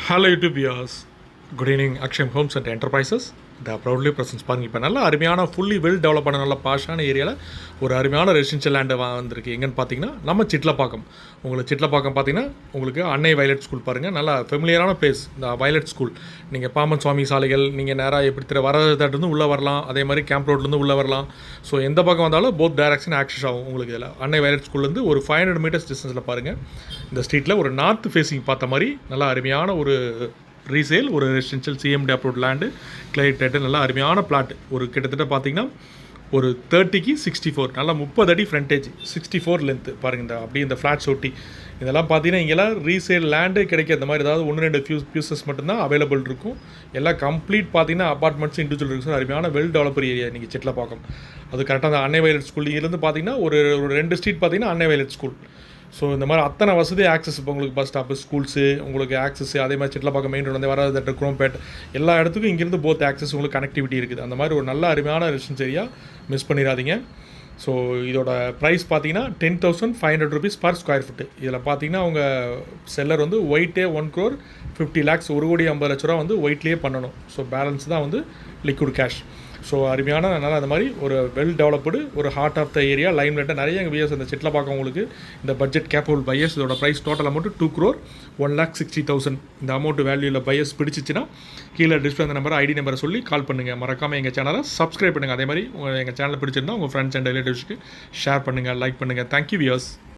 Hello YouTube viewers. Good evening. Aksham Homes and Enterprises. The proudly presents பாருங்க இப்போ நல்ல அருமையான ஃபுல்லி வெல் டெவலப் பண்ண நல்ல பாஷான ஏரியாவில் ஒரு அருமையான ரெசிடென்ஷியல் லேண்டு வந்திருக்கு. எங்கன்னு பார்த்தீங்கன்னா நம்ம சிட்லப்பாக்கம். உங்களுக்கு சிட்லப்பாக்கம் பார்த்தீங்கன்னா உங்களுக்கு அன்னை வயலட் ஸ்கூல் பாருங்கள், நல்லா ஃபெமிலியரான பிளேஸ் இந்த வயலட் ஸ்கூல். நீங்கள் பாமன் சுவாமி சாலைகள் நீங்கள் நேராக எப்படி வரதுலேருந்து உள்ளே வரலாம், அதே மாதிரி கேம்ப் ரோட்லேருந்து உள்ளே வரலாம். ஸோ எந்த பக்கம் வந்தாலும் போத் டைரக்ஷன் ஆக்சஸ் ஆகும் உங்களுக்கு. இதில் அன்னை வயலட் ஸ்கூல்லேருந்து ஒரு 500 மீட்டர்ஸ் டிஸ்டன்ஸில் பாருங்கள் இந்த ஸ்ட்ரீட்டில் ஒரு நார்த் ஃபேஸிங் பார்த்த மாதிரி நல்லா அருமையான ஒரு ரீசேல் ஒரு ரெசிடென்ஷியல் சிஎம்டி அப்ரூவ்ட் லேண்டு கிளைடேட்டு நல்லா அருமையான பிளாட். ஒரு கிட்டத்தட்ட பார்த்தீங்கன்னா ஒரு 30க்கு 64 நல்லா 30 அடி ஃப்ரண்டேஜ் 64 லென்த்து பாருங்கள். இந்த அப்படியே இந்த ஃப்ளாட்ஸ் ஒட்டி இதெல்லாம் பார்த்தீங்கன்னா இங்கெல்லாம் ரீசேல் லேண்டு கிடைக்க இந்த மாதிரி ஏதாவது 1-2 பியூசஸ் மட்டும்தான் அவைலபிள் இருக்கும். எல்லாம் கம்ப்ளீட் பார்த்தீங்கன்னா அப்பார்ட்மெண்ட்ஸ் இண்டிவிஜுவல் இருக்குது. அருமையான வெல் டெவலப்பர் ஏரியா நீங்கள் சிட்லப்பாக்கம். அது கரெக்டாக அந்த அன்னை வயலட் ஸ்கூல் இங்கேருந்து பார்த்தீங்கன்னா ஒரு 2 ஸ்ட்ரீட் பார்த்தீங்கன்னா அன்னை வயலட் ஸ்கூல். ஸோ இந்த மாதிரி அத்தனை வசதி ஆக்சஸ் இப்போ உங்களுக்கு பஸ் ஸ்டாப்பு ஸ்கூல்ஸு உங்களுக்கு ஆக்சஸ், அதே மாதிரி சிட்லப்பாக்கம் மெயின் ரோடு வந்து வராது குரோம்பேட் எல்லா இடத்துக்கும் இங்கேருந்து போத் ஆக்சஸ் உங்களுக்கு கனெக்டிவிட்டி இருக்குது. அந்த மாதிரி ஒரு நல்ல அருமையான ரெசிடென்ஸ் ஏரியா மிஸ் பண்ணிடாதீங்க. ஸோ இதோட ப்ரைஸ் பார்த்தீங்கன்னா 10,500 rupees பர் ஸ்கொயர் ஃபுட்டு. இதில் பார்த்தீங்கன்னா அவங்க செல்லர் வந்து ஒயிட்டே 1,50,00,000 1,50,00,000 வந்து ஒயிட்லேயே பண்ணணும். ஸோ பேலன்ஸ் தான் வந்து லிக்விட் கேஷ். ஸோ அருமையான நல்லா அந்த மாதிரி ஒரு வெல் டெவலப்டு ஒரு ஹார்ட் ஆஃப் த ஏரியா லைம் லைட்டாக நிறைய எங்கள் வியர்ஸ் இந்த சிட்லப்பாக்கம் உங்களுக்கு இந்த பட்ஜெட் கேப்பபிள் பையர்ஸ். இதோட ப்ரைஸ் டோட்டல் அமௌண்ட் 2,60,000. இந்த அமௌண்ட் வேல்யூவில் பையர்ஸ் பிடிச்சிச்சின்னா கீழே டிஸ்பிளே அந்த நம்பர் ஐடி நம்பரை சொல்லி கால் பண்ணுங்கள். மறக்காமல் எங்கள் சேனலை சப்ஸ்கிரைப் பண்ணுங்கள். அதே மாதிரி எங்கள் சேனலை பிடிச்சிருந்தா உங்கள் ஃப்ரெண்ட்ஸ் அண்ட் ரிலேட்டிவ்ஸ்க்கு ஷேர் பண்ணுங்கள், லைக் பண்ணுங்கள். Thank you wears.